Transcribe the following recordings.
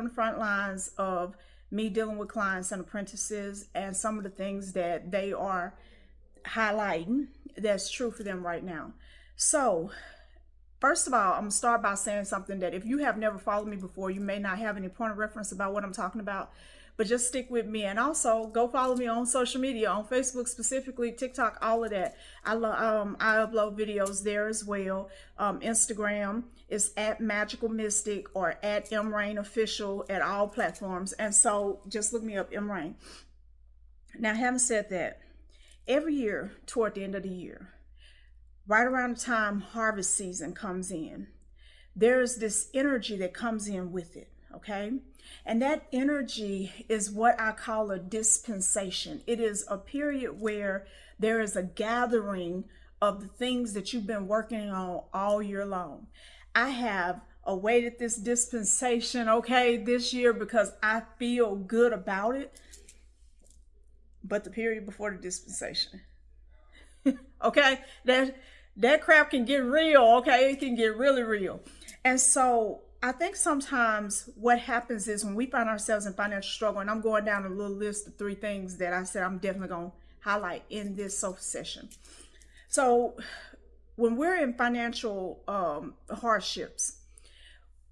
on the front lines of me dealing with clients and apprentices and some of the things that they are highlighting that's true for them right now. So, first of all, I'm gonna start by saying something that if you have never followed me before, you may not have any point of reference about what I'm talking about, but just stick with me. And also go follow me on social media, on Facebook specifically, TikTok, all of that. I upload videos there as well. Instagram is at Magical Mystic or at MRain Official at all platforms. And so just look me up, MRain. Now, having said that, every year toward the end of the year, right around the time harvest season comes in, there's this energy that comes in with it, okay? And that energy is what I call a dispensation. It is a period where there is a gathering of the things that you've been working on all year long. I have awaited this dispensation, okay, this year because I feel good about it. But the period before the dispensation, okay, that crap can get real, okay? It can get really real. And so I think sometimes what happens is when we find ourselves in financial struggle, and I'm going down a little list of 3 things that I said I'm definitely going to highlight in this sofa session. So when we're in financial hardships,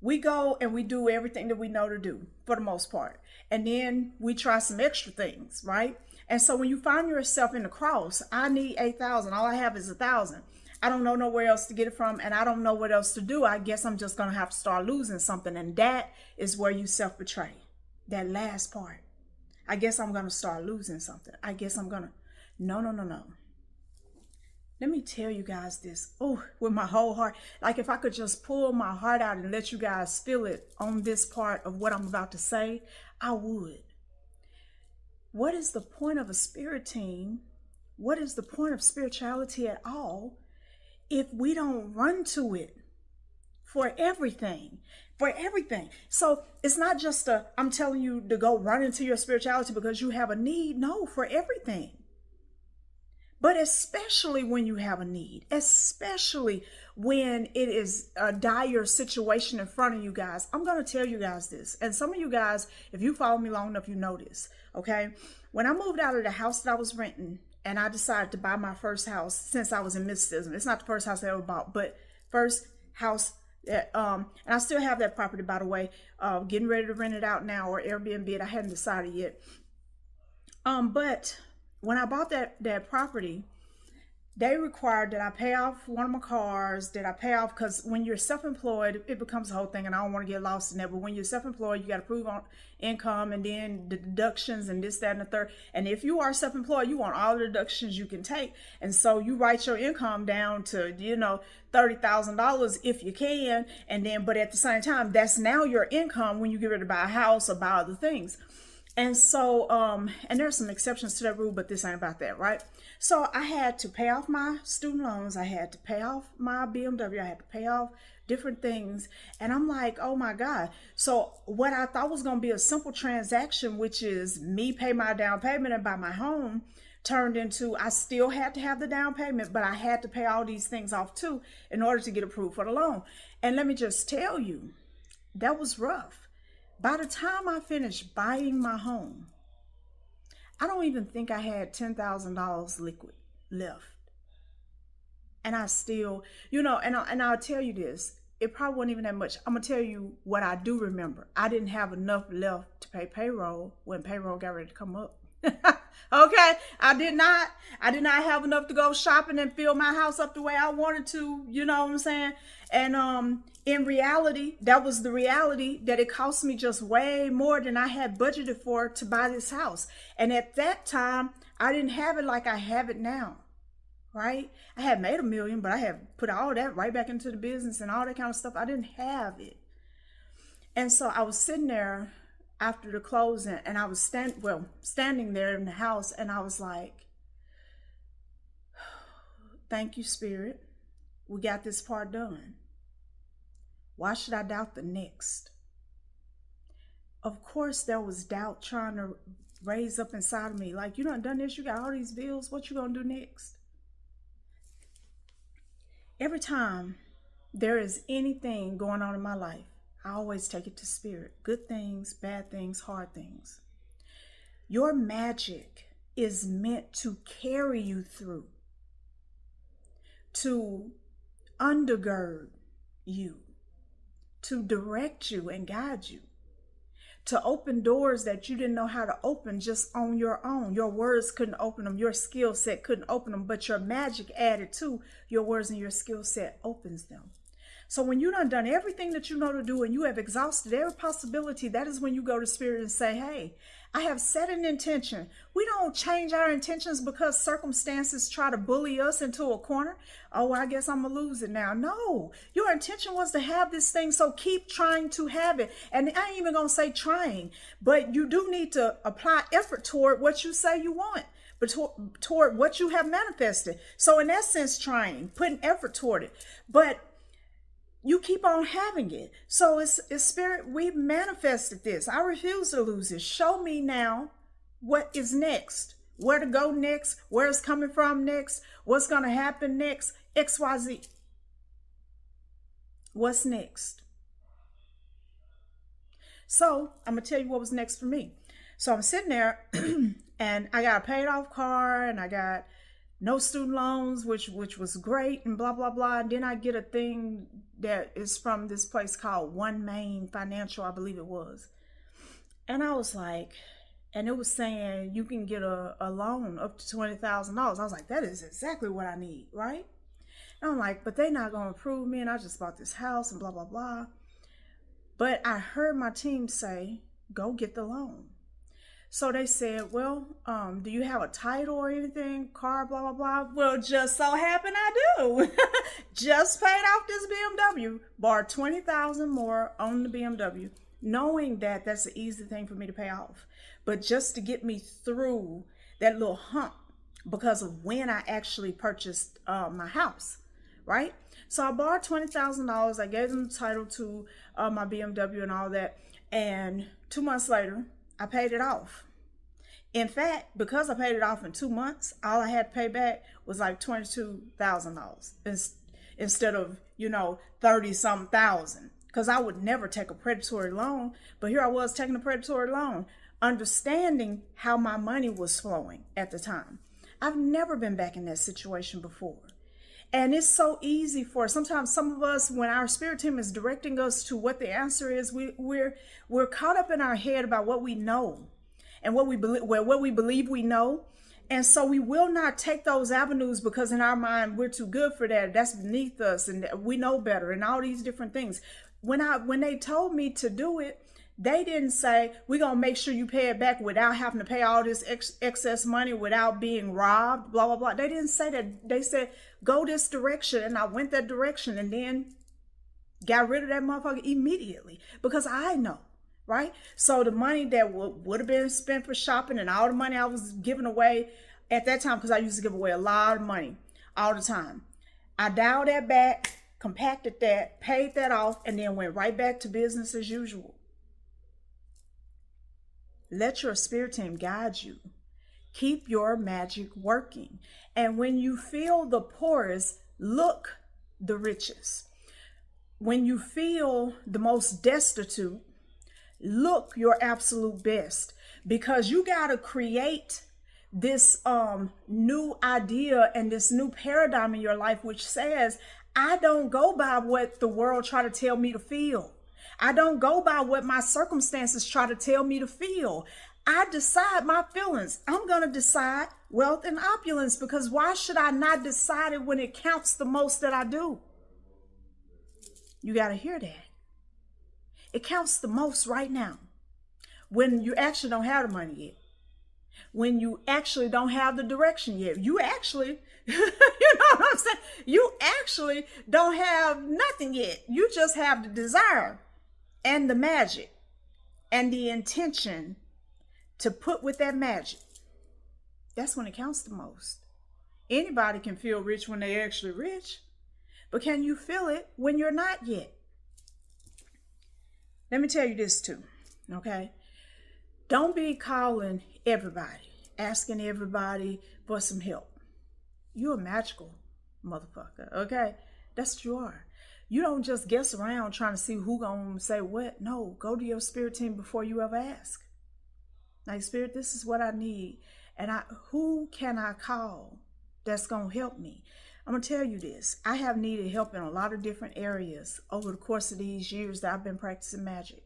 we go and we do everything that we know to do for the most part. And then we try some extra things, right? And so when you find yourself in the cross, I need 8,000. All I have is 1,000. I don't know nowhere else to get it from, and I don't know what else to do. I guess I'm just going to have to start losing something. And that is where you self-betray. That last part. I guess I'm going to start losing something. I guess I'm going to. No. Let me tell you guys this. Oh, with my whole heart. Like if I could just pull my heart out and let you guys feel it on this part of what I'm about to say, I would. What is the point of a spirit team? What is the point of spirituality at all if we don't run to it for everything? For everything. So it's not just I'm telling you to go run into your spirituality because you have a need. No, for everything. But especially when you have a need, especially when it is a dire situation in front of you guys. I'm going to tell you guys this. And some of you guys, if you follow me long enough, you know this. Okay. When I moved out of the house that I was renting and I decided to buy my first house since I was in mysticism, it's not the first house I ever bought, but first house that, and I still have that property, by the way, getting ready to rent it out now or Airbnb it. I hadn't decided yet. But when I bought that property, they required that I pay off one of my cars, that I pay off, because when you're self-employed, it becomes a whole thing, and I don't want to get lost in that, but when you're self-employed, you got to prove on income, and then the deductions, and this, that, and the third, and if you are self-employed, you want all the deductions you can take, and so you write your income down to, $30,000 if you can, and then, but at the same time, that's now your income when you get ready to buy a house or buy other things. And so, and there's some exceptions to that rule, but this ain't about that, right? So I had to pay off my student loans. I had to pay off my BMW. I had to pay off different things. And I'm like, oh my God. So what I thought was going to be a simple transaction, which is me pay my down payment and buy my home, turned into I still had to have the down payment, but I had to pay all these things off too in order to get approved for the loan. And let me just tell you, that was rough. By the time I finished buying my home, I don't even think I had $10,000 liquid left. And I still, and I'll tell you this, it probably wasn't even that much. I'm going to tell you what I do remember. I didn't have enough left to pay payroll when payroll got ready to come up. Okay, I did not have enough to go shopping and fill my house up the way I wanted to, you know what I'm saying? And in reality, that was the reality, that it cost me just way more than I had budgeted for to buy this house. And at that time, I didn't have it like I have it now, right? I had made $1 million, but I had put all that right back into the business and all that kind of stuff. I didn't have it. And so I was sitting there after the closing, and I was standing there in the house, and I was like, thank you, Spirit. We got this part done. Why should I doubt the next? Of course, there was doubt trying to raise up inside of me. Like, you done this, you got all these bills, what you gonna do next? Every time there is anything going on in my life, I always take it to spirit. Good things, bad things, hard things. Your magic is meant to carry you through, to undergird you, to direct you and guide you, to open doors that you didn't know how to open just on your own. Your words couldn't open them. Your skill set couldn't open them, but your magic added to your words and your skill set opens them. So when you done everything that you know to do and you have exhausted every possibility, that is when you go to spirit and say, hey, I have set an intention. We don't change our intentions because circumstances try to bully us into a corner. Oh, I guess I'm going to lose it now. No, your intention was to have this thing. So keep trying to have it. And I ain't even going to say trying, but you do need to apply effort toward what you say you want, but toward what you have manifested. So in that sense, trying, putting effort toward it. But you keep on having it. So it's spirit, we manifested this. I refuse to lose it. Show me now what is next, where to go next, where it's coming from next, what's going to happen next, XYZ. What's next? So I'm going to tell you what was next for me. So I'm sitting there and I got a paid off car and I got no student loans, which was great and blah, blah, blah. And then I get a thing that is from this place called One Main Financial, I believe it was. And I was like, and it was saying you can get a loan up to $20,000. I was like, that is exactly what I need, right? And I'm like, but they're not going to approve me. And I just bought this house and blah, blah, blah. But I heard my team say, go get the loan. So they said, well, do you have a title or anything? Car, blah, blah, blah. Well, just so happen I do. Just paid off this BMW, borrowed $20,000 more on the BMW, knowing that that's an easy thing for me to pay off. But just to get me through that little hump because of when I actually purchased my house, right? So I borrowed $20,000. I gave them the title to my BMW and all that. And 2 months later, I paid it off. In fact, because I paid it off in 2 months, all I had to pay back was like $22,000 instead of, 30-something thousand. Because I would never take a predatory loan. But here I was taking a predatory loan, understanding how my money was flowing at the time. I've never been back in that situation before. And it's so easy for sometimes some of us, when our spirit team is directing us to what the answer is, we're caught up in our head about what we know and what we believe we know. And so we will not take those avenues because in our mind, we're too good for that. That's beneath us and we know better and all these different things. When they told me to do it, they didn't say, we're going to make sure you pay it back without having to pay all this excess money, without being robbed, blah, blah, blah. They didn't say that. They said, go this direction. And I went that direction and then got rid of that motherfucker immediately because I know, right? So the money that would have been spent for shopping and all the money I was giving away at that time, because I used to give away a lot of money all the time, I dialed that back, compacted that, paid that off, and then went right back to business as usual. Let your spirit team guide you. Keep your magic working. And when you feel the poorest, look the richest. When you feel the most destitute, look your absolute best. Because you got to create this new idea and this new paradigm in your life, which says, I don't go by what the world try to tell me to feel. I don't go by what my circumstances try to tell me to feel. I decide my feelings. I'm going to decide wealth and opulence, because why should I not decide it when it counts the most that I do? You got to hear that. It counts the most right now when you actually don't have the money yet. When you actually don't have the direction yet. You actually, you know what I'm saying? You actually don't have nothing yet. You just have the desire and the magic and the intention to put with that magic. That's when it counts the most. Anybody can feel rich when they're actually rich, but can you feel it when you're not yet? Let me tell you this too, okay? Don't be calling everybody, asking everybody for some help. You're a magical motherfucker, okay? That's what you are. You don't just guess around trying to see who gonna say what. No, go to your spirit team before you ever ask. Like, Spirit, this is what I need. And who can I call that's gonna help me? I'm gonna tell you this. I have needed help in a lot of different areas over the course of these years that I've been practicing magic.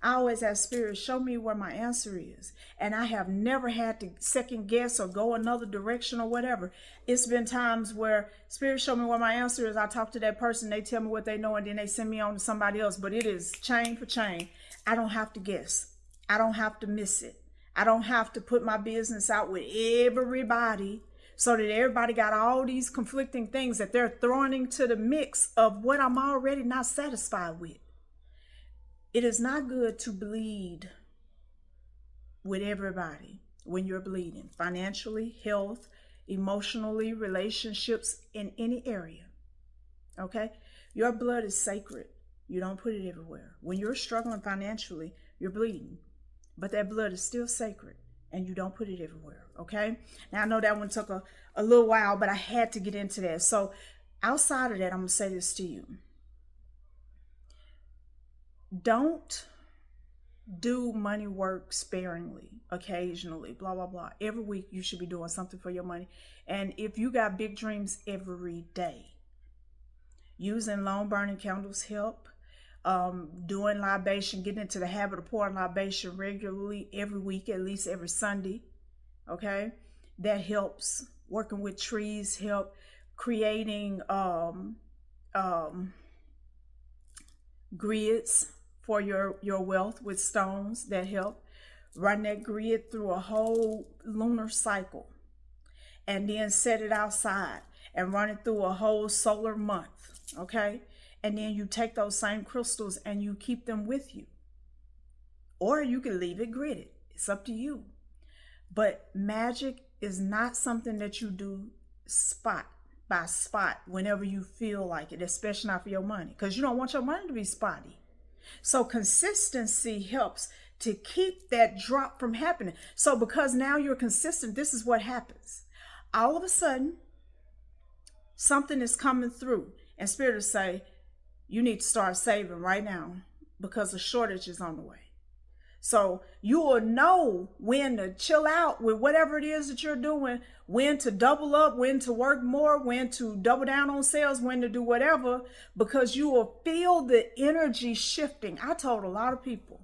I always ask Spirit, show me where my answer is. And I have never had to second guess or go another direction or whatever. It's been times where Spirit, show me where my answer is. I talk to that person, they tell me what they know, and then they send me on to somebody else. But it is chain for chain. I don't have to guess. I don't have to miss it. I don't have to put my business out with everybody so that everybody got all these conflicting things that they're throwing into the mix of what I'm already not satisfied with. It is not good to bleed with everybody when you're bleeding, financially, health, emotionally, relationships, in any area. Okay? Your blood is sacred. You don't put it everywhere. When you're struggling financially, you're bleeding. But that blood is still sacred and you don't put it everywhere. Okay? Now, I know that one took a little while, but I had to get into that. So outside of that, I'm going to say this to you. Don't do money work sparingly, occasionally, blah, blah, blah. Every week you should be doing something for your money. And if you got big dreams, every day. Using long burning candles help. Doing libation, getting into the habit of pouring libation regularly every week, at least every Sunday. Okay? That helps. Working with trees help. Creating grids for your wealth with stones that help. Run that grid through a whole lunar cycle and then set it outside and run it through a whole solar month. Okay? And then you take those same crystals and you keep them with you. Or you can leave it gridded. It's up to you. But magic is not something that you do spot by spot whenever you feel like it, especially not for your money, because you don't want your money to be spotty. So consistency helps to keep that drop from happening. So because now you're consistent, this is what happens. All of a sudden, something is coming through and Spirit will say, you need to start saving right now because a shortage is on the way. So you will know when to chill out with whatever it is that you're doing, when to double up, when to work more, when to double down on sales, when to do whatever, because you will feel the energy shifting. I told a lot of people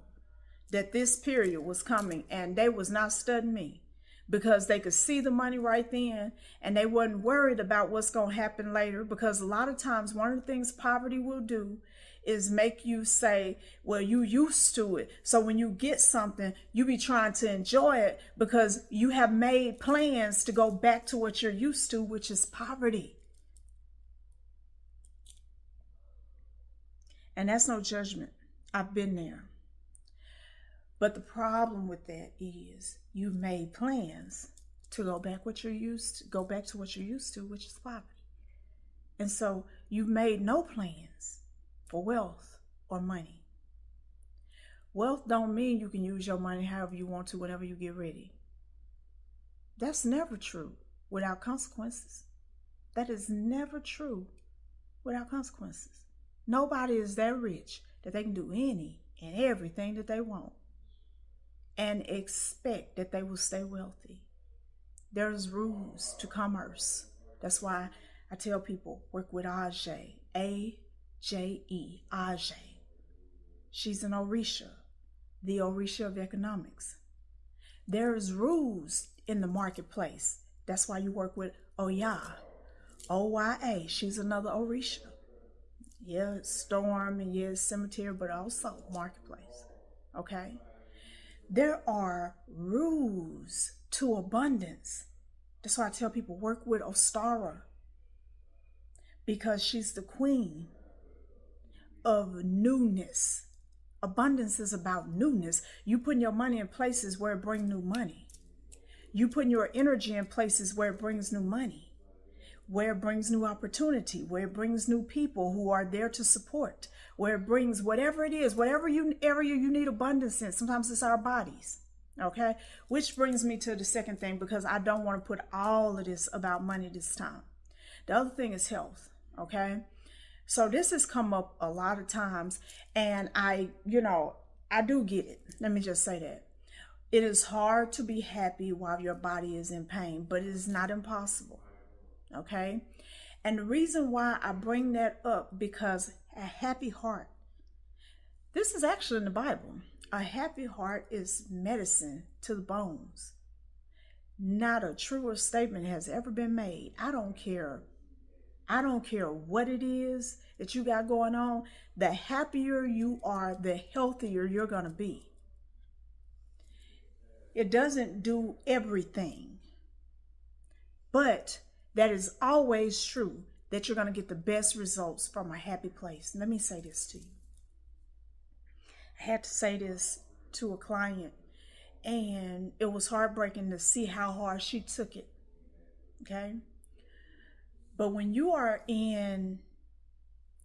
that this period was coming and they was not studying me because they could see the money right then and they wasn't worried about what's going to happen later, because a lot of times one of the things poverty will do is make you say, well, you used to it. So when you get something, you be trying to enjoy it because you have made plans to go back to what you're used to, which is poverty. And that's no judgment. I've been there. But the problem with that is you've made plans to go back to what you're used to, which is poverty. And so you've made no plans for wealth or money. Wealth don't mean you can use your money however you want to whenever you get ready. That's never true without consequences. That is never true without consequences. Nobody is that rich that they can do any and everything that they want and expect that they will stay wealthy. There's rules to commerce. That's why I tell people, work with Ajay, A-J-E, Ajay. She's an Orisha, the Orisha of economics. There's rules in the marketplace. That's why you work with Oya, O-Y-A. She's another Orisha. Yeah, it's storm and yeah, it's cemetery, but also marketplace. Okay? There are rules to abundance. That's why I tell people, work with Ostara, because she's the queen of newness. Abundance is about newness. You putting your money in places where it brings new money. You putting your energy in places where it brings new money, where it brings new opportunity, where it brings new people who are there to support, where it brings whatever it is, whatever area you need abundance in. Sometimes it's our bodies. Okay? Which brings me to the second thing, because I don't want to put all of this about money this time. The other thing is health. Okay? So this has come up a lot of times, and I do get it. Let me just say that. It is hard to be happy while your body is in pain, but it is not impossible. Okay? And the reason why I bring that up, because a happy heart, this is actually in the Bible. A happy heart is medicine to the bones. Not a truer statement has ever been made. I don't care. I don't care what it is that you got going on. The happier you are, the healthier you're going to be. It doesn't do everything, but that is always true, that you're going to get the best results from a happy place. Let me say this to you. I had to say this to a client, and it was heartbreaking to see how hard she took it. Okay? But when you are in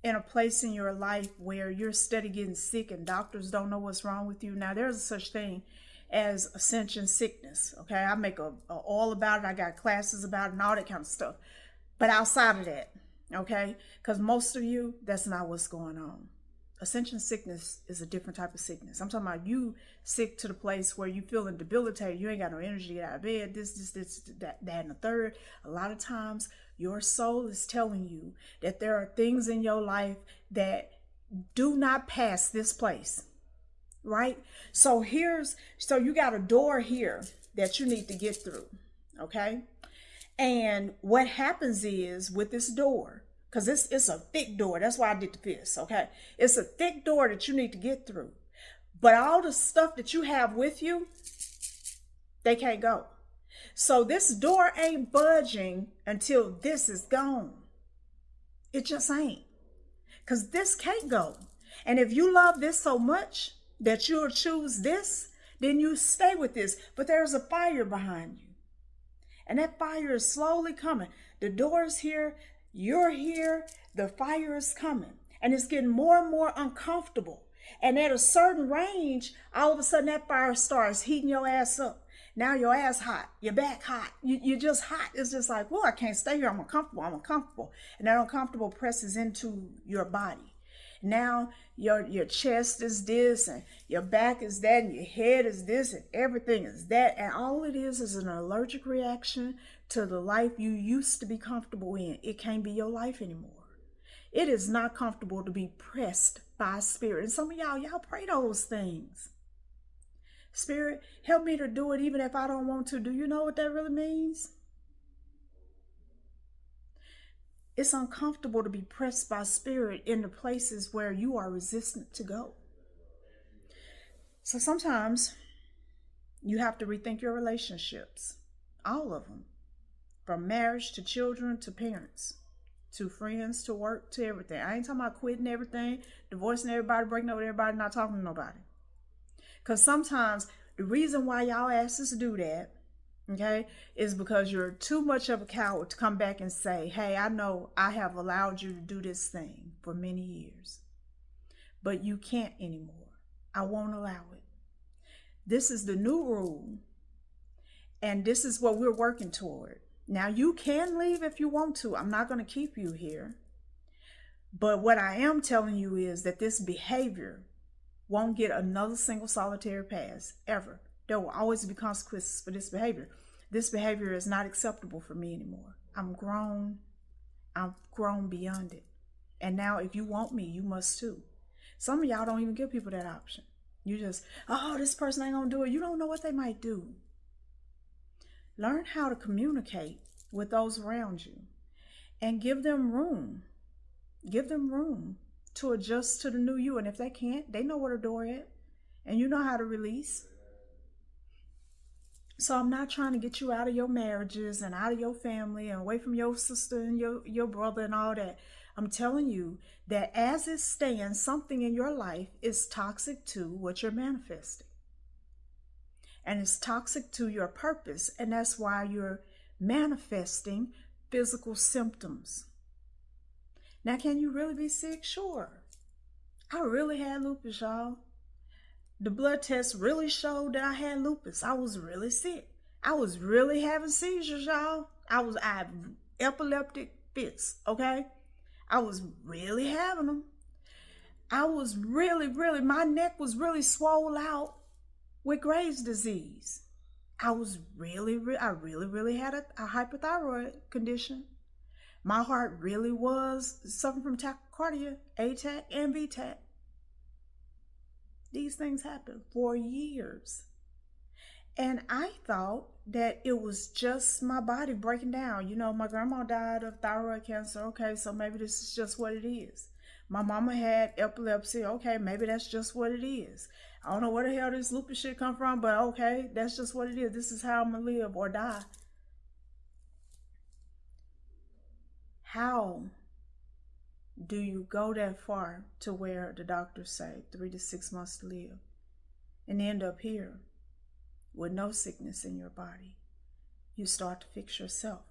a place in your life where you're steady getting sick and doctors don't know what's wrong with you, now there's such thing as ascension sickness. Okay, I make a all about it. I got classes about it and all that kind of stuff. But outside of that, okay, because most of you, that's not what's going on. Ascension sickness is a different type of sickness. I'm talking about you sick to the place where you feeling debilitated. You ain't got no energy to get out of bed. This, that, and the third. A lot of times your soul is telling you that there are things in your life that do not pass this place. Right? So you got a door here that you need to get through. Okay? And what happens is with this door, because it's a thick door. That's why I did the fist, okay? It's a thick door that you need to get through. But all the stuff that you have with you, they can't go. So this door ain't budging until this is gone. It just ain't. Because this can't go. And if you love this so much that you'll choose this, then you stay with this. But there's a fire behind you. And that fire is slowly coming. The door's here. You're here. The fire is coming. And it's getting more and more uncomfortable. And at a certain range, all of a sudden that fire starts heating your ass up. Now your ass hot. Your back hot. You're just hot. It's just like, well, I can't stay here. I'm uncomfortable. And that uncomfortable presses into your body. Now your chest is this, and your back is that, and your head is this, and everything is that. And all it is an allergic reaction to the life you used to be comfortable in. It can't be your life anymore. It is not comfortable to be pressed by spirit. And some of y'all pray those things. Spirit, help me to do it even if I don't want to. Do you know what that really means? It's uncomfortable to be pressed by spirit in the places where you are resistant to go. So sometimes you have to rethink your relationships. All of them. From marriage to children to parents. To friends, to work, to everything. I ain't talking about quitting everything, divorcing everybody, breaking up with everybody, not talking to nobody. Because sometimes the reason why y'all asks to do that, okay, is because you're too much of a coward to come back and say, hey, I know I have allowed you to do this thing for many years, but you can't anymore. I won't allow it. This is the new rule, and this is what we're working toward. Now, you can leave if you want to. I'm not going to keep you here. But what I am telling you is that this behavior won't get another single solitary pass, ever. There will always be consequences for this behavior. This behavior is not acceptable for me anymore. I'm grown. I've grown beyond it. And now if you want me, you must too. Some of y'all don't even give people that option. You just, oh, this person ain't going to do it. You don't know what they might do. Learn how to communicate with those around you and give them room. Give them room to adjust to the new you. And if they can't, they know where the door is. And you know how to release. So I'm not trying to get you out of your marriages and out of your family and away from your sister and your brother and all that. I'm telling you that as it stands, something in your life is toxic to what you're manifesting. And it's toxic to your purpose. And that's why you're manifesting physical symptoms. Now, can you really be sick? Sure. I really had lupus, y'all. The blood test really showed that I had lupus. I was really sick. I was really having seizures, y'all. I had epileptic fits, okay? I was really having them. I was really, my neck was really swollen out with Graves' disease. I really had a hypothyroid condition. My heart really was suffering from tachycardia, ATAC and VTAC. These things happened for years. And I thought that it was just my body breaking down. You know, my grandma died of thyroid cancer. Okay, so maybe this is just what it is. My mama had epilepsy. Okay, maybe that's just what it is. I don't know where the hell this lupus shit come from, but okay, that's just what it is. This is how I'm gonna live or die. How do you go that far to where the doctors say 3 to 6 months to live and end up here with no sickness in your body? You start to fix yourself.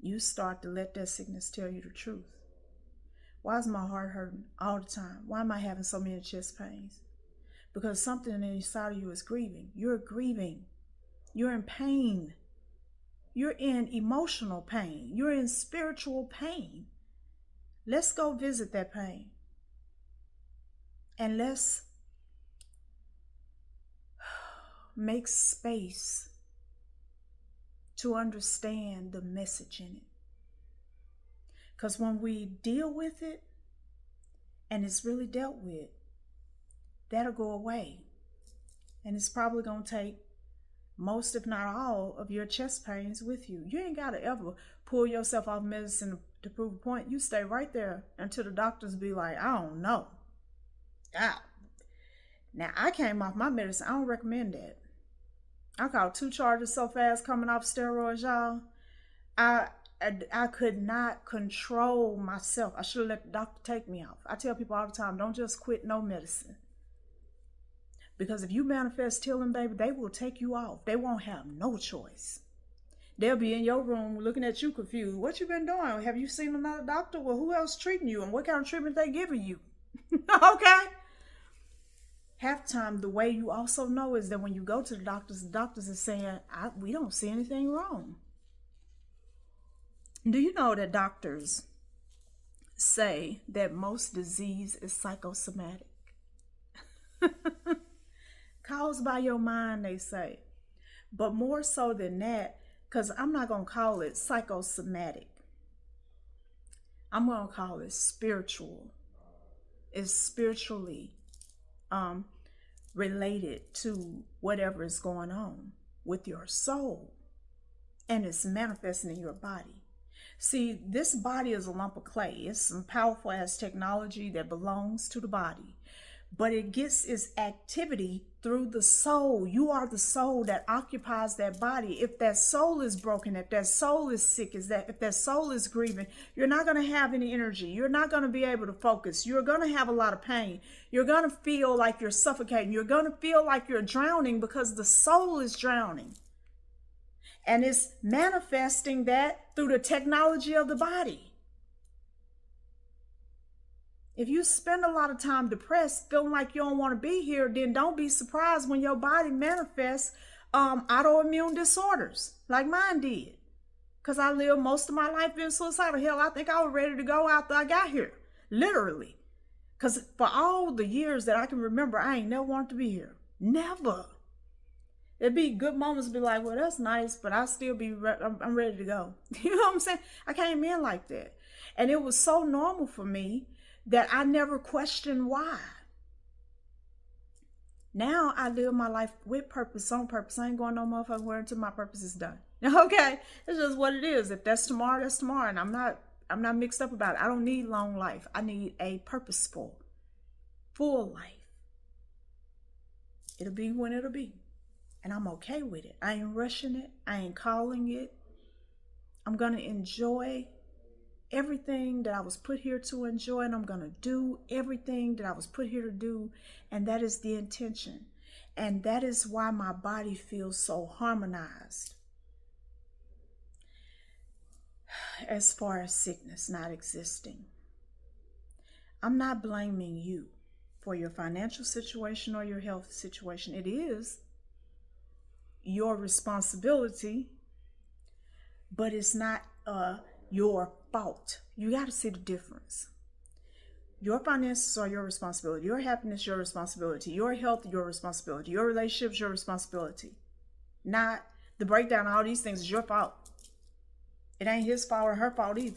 You start to let that sickness tell you the truth. Why is my heart hurting all the time? Why am I having so many chest pains? Because something inside of you is grieving. You're grieving. You're in pain. You're in emotional pain. You're in spiritual pain. Let's go visit that pain. And let's make space to understand the message in it. Because when we deal with it and it's really dealt with, that'll go away. And it's probably going to take most, if not all, of your chest pains with you. You ain't got to ever pull yourself off medicine to prove a point. You stay right there until the doctors be like, I don't know. Now, I came off my medicine. I don't recommend that. I caught 2 charges so fast coming off steroids, y'all. I could not control myself. I should have let the doctor take me off. I tell people all the time, don't just quit no medicine. Because if you manifest healing, baby, they will take you off. They won't have no choice. They'll be in your room looking at you confused. What you been doing? Have you seen another doctor? Well, who else treating you? And what kind of treatment they giving you? Okay? Half the time, the way you also know is that when you go to the doctors are saying, we don't see anything wrong. Do you know that doctors say that most disease is psychosomatic? Caused by your mind, they say. But more so than that, because I'm not going to call it psychosomatic. I'm going to call it spiritual. It's spiritually related to whatever is going on with your soul. And it's manifesting in your body. See, this body is a lump of clay. It's some powerful ass technology that belongs to the body. But it gets its activity through the soul. You are the soul that occupies that body. If that soul is broken, if that soul is sick, if that soul is grieving, you're not going to have any energy. You're not going to be able to focus. You're going to have a lot of pain. You're going to feel like you're suffocating. You're going to feel like you're drowning because the soul is drowning. And it's manifesting that through the technology of the body. If you spend a lot of time depressed, feeling like you don't want to be here, then don't be surprised when your body manifests autoimmune disorders like mine did. Because I lived most of my life being suicidal. Hell, I think I was ready to go after I got here. Literally. Because for all the years that I can remember, I ain't never wanted to be here. Never. It'd be good moments to be like, well, that's nice, but I still I'm ready to go. You know what I'm saying? I came in like that. And it was so normal for me that I never questioned why. Now I live my life with purpose, on purpose. I ain't going no motherfucking where until my purpose is done. Okay? It's just what it is. If that's tomorrow, that's tomorrow. And I'm not mixed up about it. I don't need long life. I need a purposeful, full life. It'll be when it'll be. And I'm okay with it. I ain't rushing it. I ain't calling it. I'm going to enjoy everything that I was put here to enjoy, and I'm going to do everything that I was put here to do, and that is the intention. And that is why my body feels so harmonized as far as sickness not existing. I'm not blaming you for your financial situation or your health situation. It is your responsibility, but it's not your fault. You got to see the difference. Your finances are your responsibility. Your happiness, your responsibility. Your health, your responsibility. Your relationships, your responsibility. Not the breakdown of all these things is your fault. It ain't his fault or her fault either.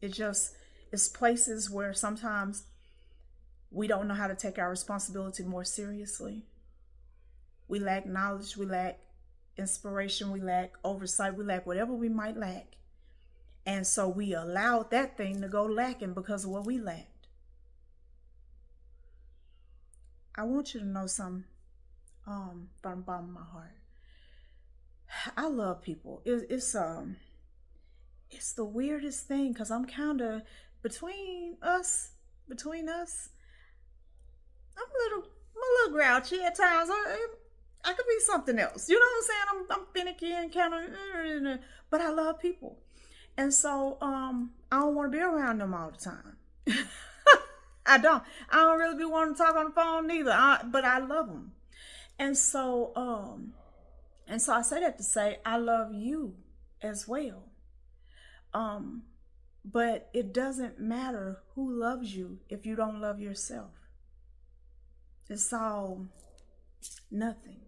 It's places where sometimes we don't know how to take our responsibility more seriously. We lack knowledge, we lack inspiration, we lack oversight, we lack whatever we might lack. And so we allowed that thing to go lacking because of what we lacked. I want you to know something from the bottom of my heart. I love people. It's the weirdest thing because I'm kind of between us. I'm a little grouchy at times. I could be something else. You know what I'm saying? I'm finicky and kind of, but I love people. And so I don't want to be around them all the time. I don't really be wanting to talk on the phone neither. But I love them. And so I say that to say I love you as well. But it doesn't matter who loves you if you don't love yourself. It's all nothing.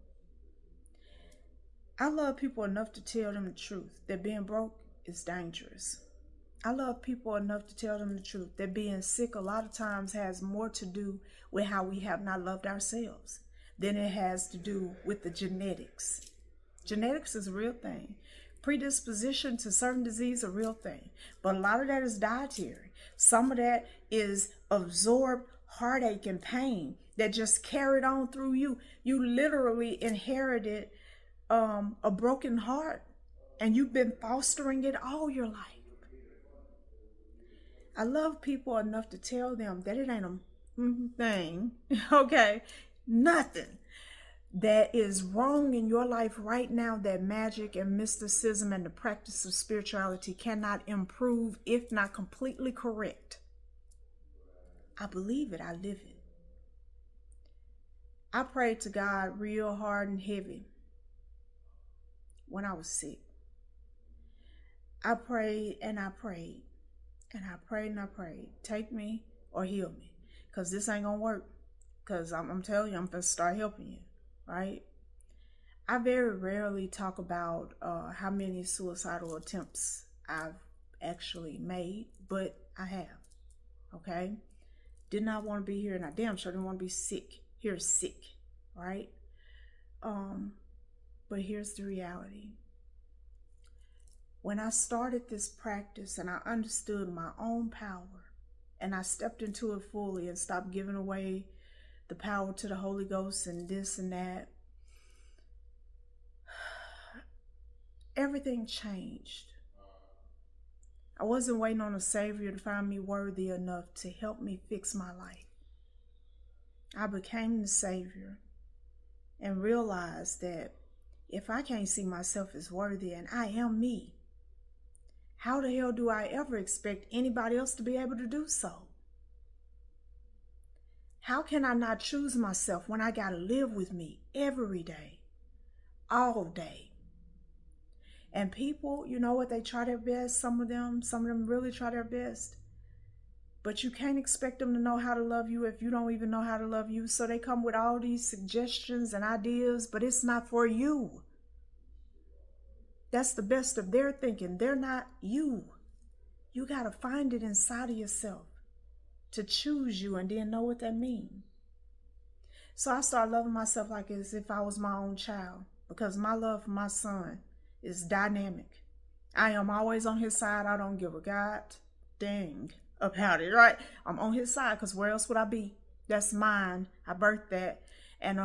I love people enough to tell them the truth that being broke is dangerous. I love people enough to tell them the truth that being sick a lot of times has more to do with how we have not loved ourselves than it has to do with the genetics. Genetics is a real thing. Predisposition to certain disease is a real thing. But a lot of that is dietary. Some of that is absorbed heartache and pain that just carried on through you. You literally inherited a broken heart, and you've been fostering it all your life. I love people enough to tell them that it ain't a thing, okay? Nothing that is wrong in your life right now that magic and mysticism and the practice of spirituality cannot improve, if not completely correct. I believe it. I live it. I prayed to God real hard and heavy when I was sick. I prayed and I prayed and I prayed and I prayed. Take me or heal me, because this ain't gonna work. Because I'm telling you, I'm gonna start helping you, right? I very rarely talk about how many suicidal attempts I've actually made, but I have. Okay, did not want to be here, and I damn sure didn't want to be sick. Right? But here's the reality. When I started this practice and I understood my own power and I stepped into it fully and stopped giving away the power to the Holy Ghost and this and that, everything changed. I wasn't waiting on a Savior to find me worthy enough to help me fix my life. I became the Savior and realized that if I can't see myself as worthy and I am me, how the hell do I ever expect anybody else to be able to do so? How can I not choose myself when I gotta live with me every day, all day? And people, you know what, they try their best. Some of them really try their best. But you can't expect them to know how to love you if you don't even know how to love you. So they come with all these suggestions and ideas, but it's not for you. That's the best of their thinking. They're not you. You got to find it inside of yourself to choose you and then know what that means. So I started loving myself like as if I was my own child, because my love for my son is dynamic. I am always on his side. I don't give a god dang about it, right? I'm on his side because where else would I be? That's mine. I birthed that. And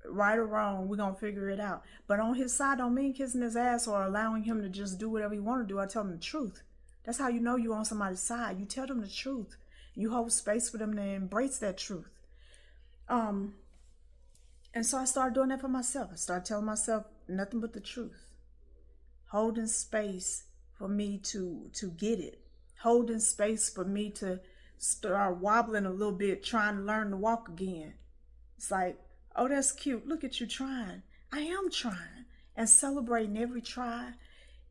right or wrong, we're going to figure it out. But on his side don't mean kissing his ass or allowing him to just do whatever he want to do. I tell him the truth. That's how you know you're on somebody's side. You tell them the truth. You hold space for them to embrace that truth. And so I started doing that for myself. I started telling myself nothing but the truth. Holding space for me to get it. Holding space for me to start wobbling a little bit, trying to learn to walk again. It's like, oh, that's cute. Look at you trying. I am trying. And celebrating every try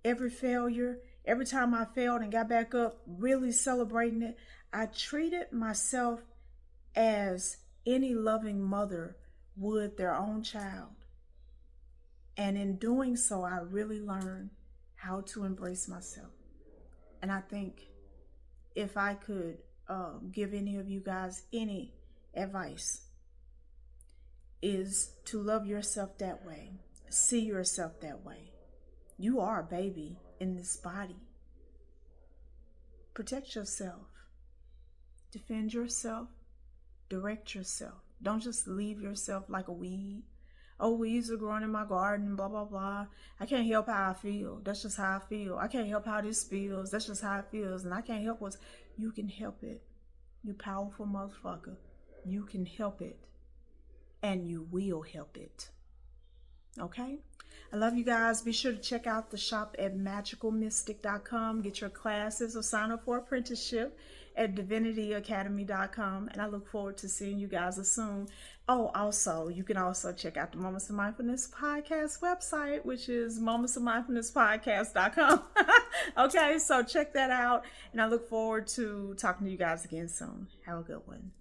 every failure, every time I failed and got back up, really celebrating it. I treated myself as any loving mother would their own child. And in doing so, I really learned how to embrace myself. And I think if I could give any of you guys any advice, is to love yourself that way. See yourself that way. You are a baby in this body. Protect yourself. Defend yourself. Direct yourself. Don't just leave yourself like a weed. Oh, weeds are growing in my garden, blah, blah, blah. I can't help how I feel. That's just how I feel. I can't help how this feels. That's just how it feels. And I can't help what's... You can help it. You powerful motherfucker. You can help it. And you will help it. Okay? I love you guys. Be sure to check out the shop at magicalmystic.com. Get your classes or sign up for apprenticeship at divinityacademy.com. And I look forward to seeing you guys soon. Oh, also, you can also check out the Moments of Mindfulness podcast website, which is momentsofmindfulnesspodcast.com. Okay, so check that out. And I look forward to talking to you guys again soon. Have a good one.